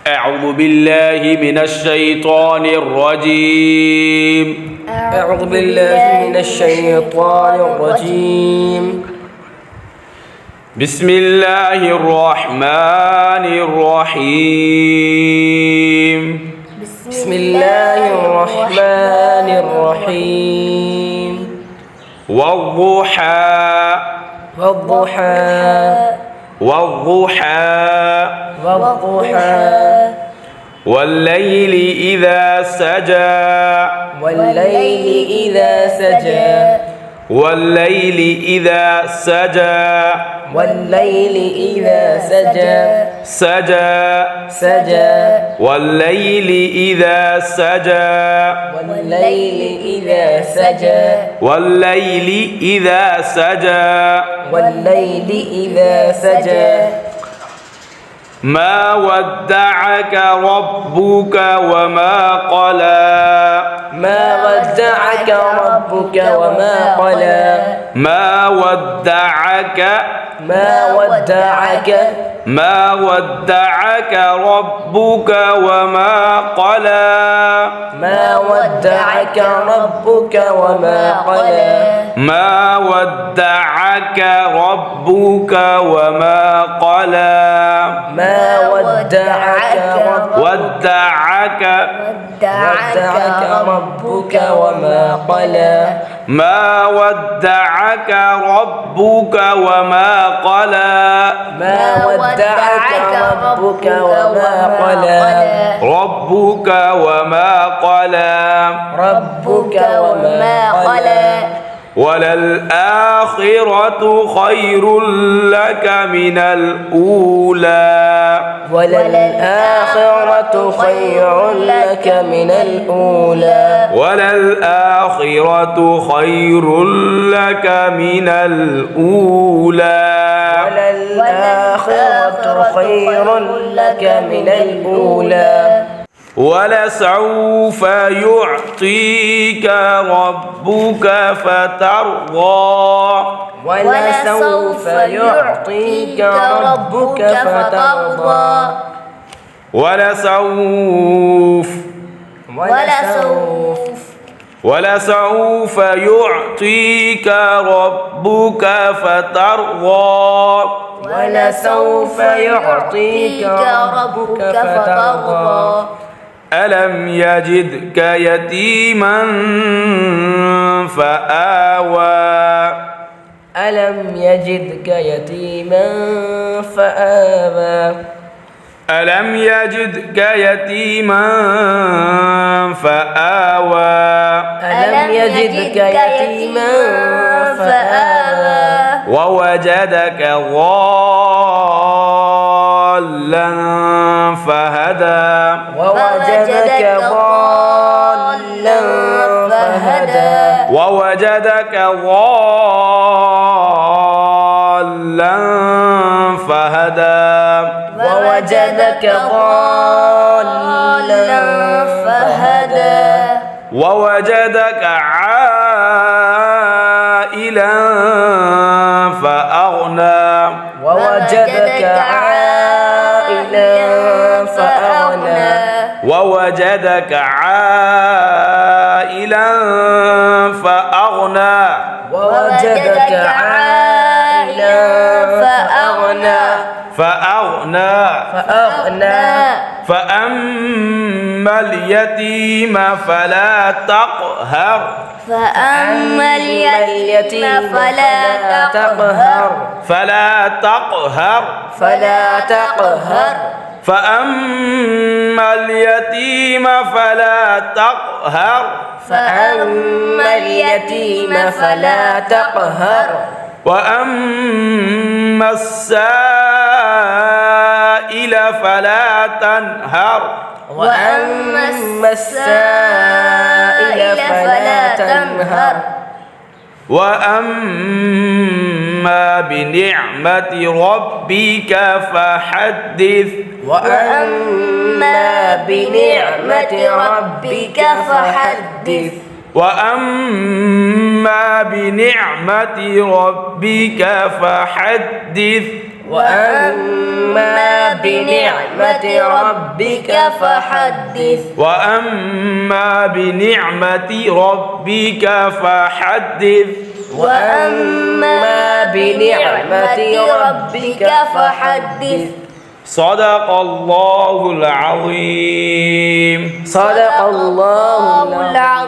أعوذ بالله من الشيطان الرجيم. أعوذ بالله من الشيطان الرجيم. بسم الله الرحمن الرحيم. بسم الله الرحمن الرحيم. والضحى والضحى والضحى والضحى والليل إذا سجى والليل إذا سجى والليل إذا سجى والليل إذا سجى سجى سجى والليل إذا سجى والليل إذا سجى والليل إذا سجى والليل إذا سجى ما ودعك ربك وما قلى ما ودعك ربك وما قلى ما ودعك ما ودعك ما ودعك ربك وما قلى ما ودعك ربك وما قلى ما ودعك ربك وما قلى ما ودعك ودعك ربك وما قلى ما ودعك ربك وما قلى ما ودعك ربك وما قلى ربك وما قلى ربك وما قلى وللآخرة خير لك من الأولى وللآخرة خير لك من الأولى وللآخرة خير لك من الأولى وللآخرة خير لك من الأولى ولسوف يعطيك ربك فترضى ولسوف يعطيك ربك فترضى ولسوف يعطيك ربك فترضى ولسوف يعطيك ربك فترضى ألم يجدك يتيما فآوى ألم يجدك يتيما فآوى ألم يجدك يتيما فآوى ألم يجدك يتيما فآوى ووجدك ضالا فهدى ووجدك ضالا فهدى ووجدك ضالا فهدى ووجدك ضالا فهدى ووجدك عائلا فأغنى ووجدك عائلا فأغنى ووجدك عائلا فأغنى ووجدك عائلا فأغنى فأما اليتيم فلا تقهر فأما اليتيم فلا تقهر فأما اليتيم فلا تقهر فأما اليتيم فلا تقهر وأما السائل فلا تنهر وأما السائل فلا تنهر وأما بنعمة ربك فحدث وأما بنعمة ربك فحدث وأما بنعمة ربك فحدث وأما بنعمة ربك فحدث وأما بنعمة ربك فحدث وأما بنعمة ربك فحدث صدق الله العظيم. صدق الله العظيم.